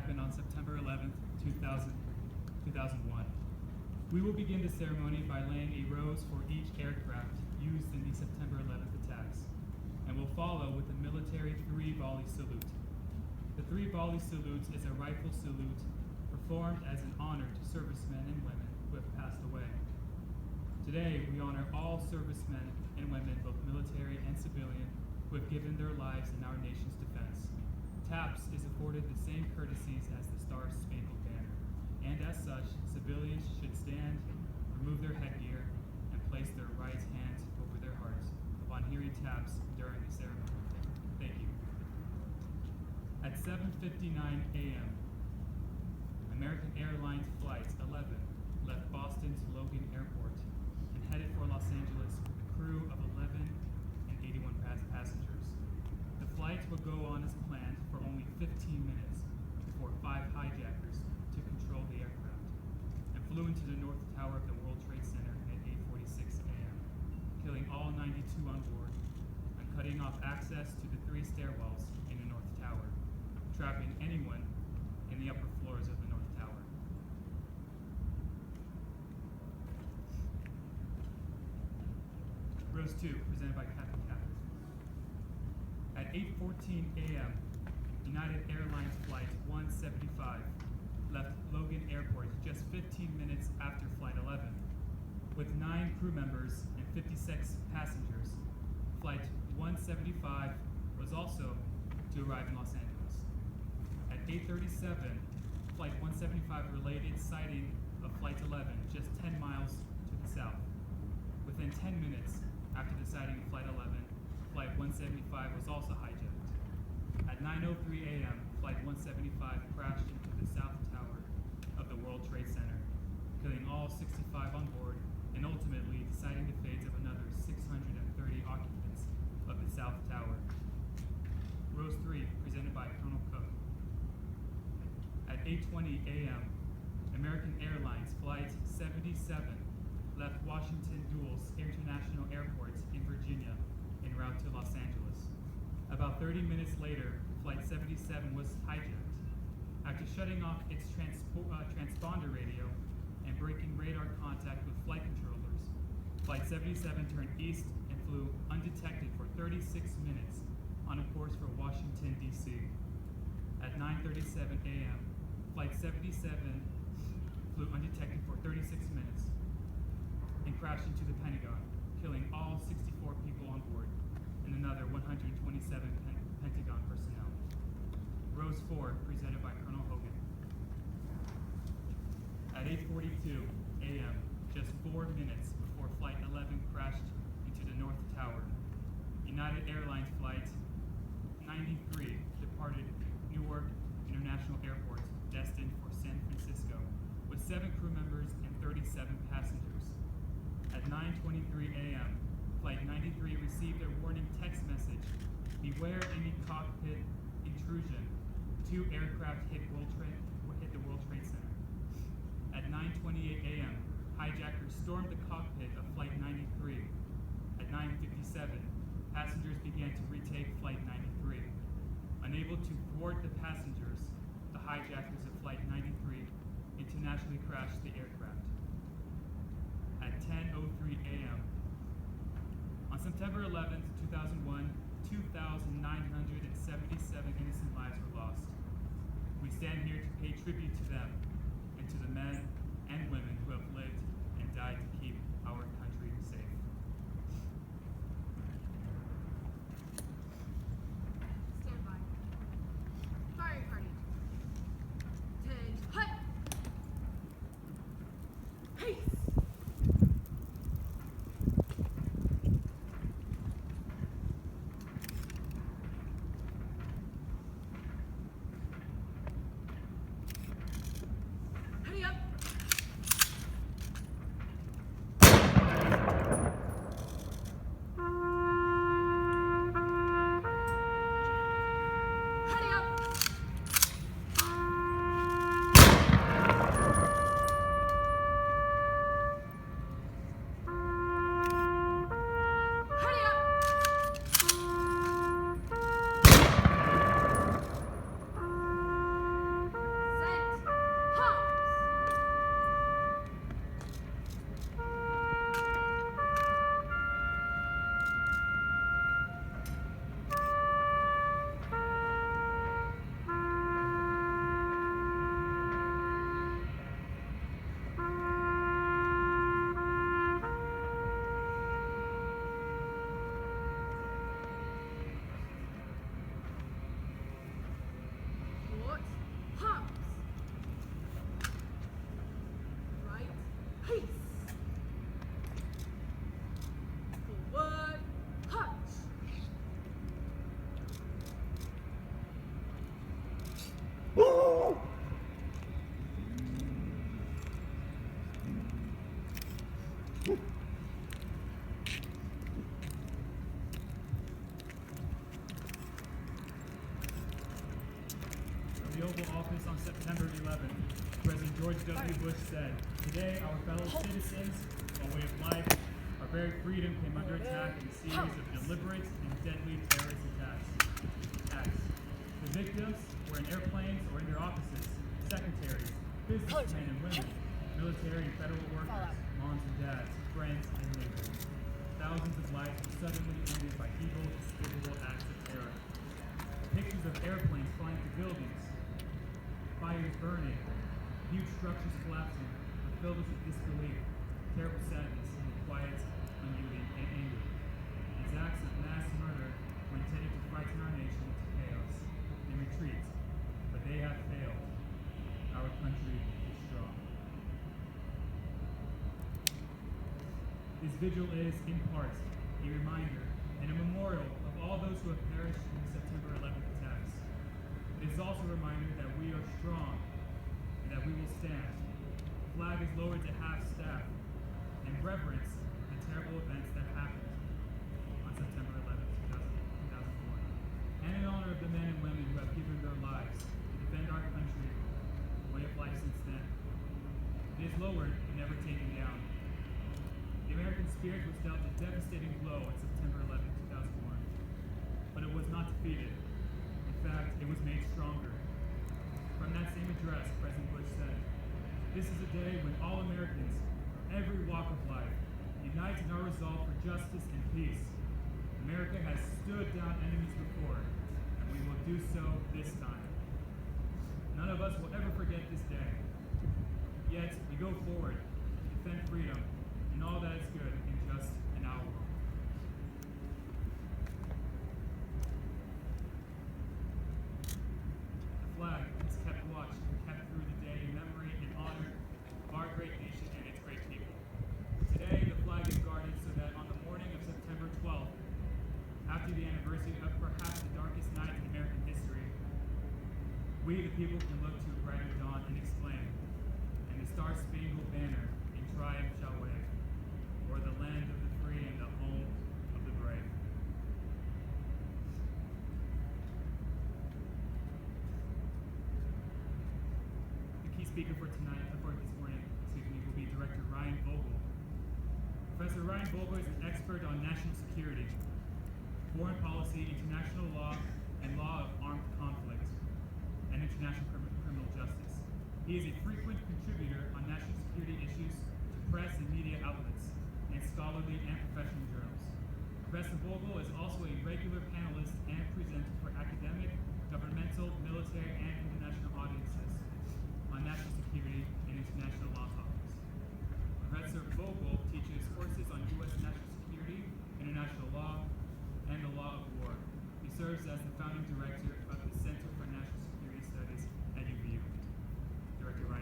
happened on September 11th, 2001. We will begin the ceremony by laying a rose for each aircraft used in the September 11th attacks, and will follow with the military 3 volley salute. The 3 volley salutes is a rifle salute performed as an honor to servicemen and women who have passed away. Today, we honor all servicemen and women, both military and civilian, who have given their lives in our nation's defense. TAPS is afforded the same courtesies as the Star-Spangled Banner, and as such, civilians should stand, remove their headgear, and place their right hands over their hearts upon hearing TAPS during the ceremony. Thank you. At 7:59 a.m., American Airlines Flight 11 left Boston's Logan Airport and headed for Los Angeles with a crew of 11 and 81 passengers. The flight would go on as planned for only 15 minutes before 5 hijackers took control of the aircraft and flew into the North Tower of the World Trade Center at 8:46 a.m., killing all 92 on board and cutting off access to the 3 stairwells in the North Tower, trapping anyone in the upper floors of the North Tower. Rose 2, presented by Captain Catherine. At 8:14 a.m., United Airlines Flight 175 left Logan Airport just 15 minutes after Flight 11. With 9 crew members and 56 passengers, Flight 175 was also to arrive in Los Angeles. At 8:37, Flight 175 related sighting of Flight 11 just 10 miles to the south. Within 10 minutes after the sighting of Flight 11, Flight 175 was also hijacked. At 9:03 a.m., Flight 175 crashed into the South Tower of the World Trade Center, killing all 65 on board and ultimately deciding the fates of another 630 occupants of the South Tower. Rose 3, presented by Colonel Cook. At 8:20 a.m., American Airlines Flight 77 left Washington Dulles International Airport in Virginia en route to Los Angeles. About 30 minutes later, Flight 77 was hijacked. After shutting off its transponder radio and breaking radar contact with flight controllers, Flight 77 turned east and flew undetected for 36 minutes on a course for Washington, D.C. At 9:37 a.m., Flight 77 flew undetected for 36 minutes and crashed into the Pentagon, killing all 64 people on board and another 127 Pentagon personnel. Rose 4, presented by Colonel Hogan. At 8:42 a.m., just 4 minutes before Flight 11 crashed into the North Tower, United Airlines Flight 93 departed Newark International Airport, destined for San Francisco, with 7 crew members and 37 passengers. At 9:23 a.m., Flight 93 received a warning text message: "Beware any cockpit intrusion. 2 aircraft hit the World Trade Center." At 9:28 a.m., hijackers stormed the cockpit of Flight 93. At 9:57, passengers began to retake Flight 93. Unable to thwart the passengers, the hijackers of Flight 93 internationally crashed the aircraft. At 10:03 a.m., on September 11th, 2001, 2,977 innocent lives were lost. We stand here to pay tribute to them and to the men and women who have lived and died to keep our country safe. Stand by. Firing party. 10, hut! Peace! Hurry up! the Oval Office on September 11th, President George W. Bush said, "Today, our fellow citizens, our way of life, our very freedom came under attack in a series of deliberate and deadly terrorist attacks. The victims were in airplanes or in their offices, secretaries, businessmen and women, military and federal workers, moms and dads, friends and neighbors. Thousands of lives were suddenly ended by evil, despicable acts of terror. Pictures of airplanes flying to buildings, fires burning, huge structures collapsing were filled us with disbelief, terrible sadness, and quiet unity and anger. These acts of mass murder were intended to frighten our nation into chaos and retreat, but they have failed. Our country is strong." This vigil is, in part, a reminder and a memorial of all those who have perished in the September 11th attacks. It is also a reminder that we are strong and that we will stand. The flag is lowered to half-staff in reverence of the terrible events that happened on September 11th, 2001, and in honor of the men and women who have given their lives to defend our country and way of life since then. It is lowered and never taken down. The American spirit was dealt a devastating blow on September 11th, 2001, but it was not defeated. In fact, it was made stronger. From that same address, President Bush said, "This is a day when all Americans, from every walk of life, unite in our resolve for justice and peace. America has stood down enemies before, and we will do so this time. None of us will ever forget this day. Yet, we go forward to defend freedom and all that is good and just in our world." The flag has kept watch and kept through the day in memory and honor of our great nation and its great people. Today, the flag is guarded so that on the morning of September 12th, after the anniversary of perhaps the darkest night in American history, we the people can look to a brighter dawn and exclaim, "And the star-spangled banner in triumph shall wave, o'er the land of the free and the home of the brave." The key speaker for this morning, will be Director Ryan Vogel. Professor Ryan Vogel is an expert on national security, foreign policy, international law, and law of armed conflict, and international criminal justice. He is a frequent contributor on national security issues to press and media outlets, and scholarly and professional journals. Professor Vogel is also a regular panelist and presenter for academic, governmental, military, and international audiences on national security and international law topics. Professor Vogel teaches courses on U.S. national security, international law, and the law of war. He serves as the founding director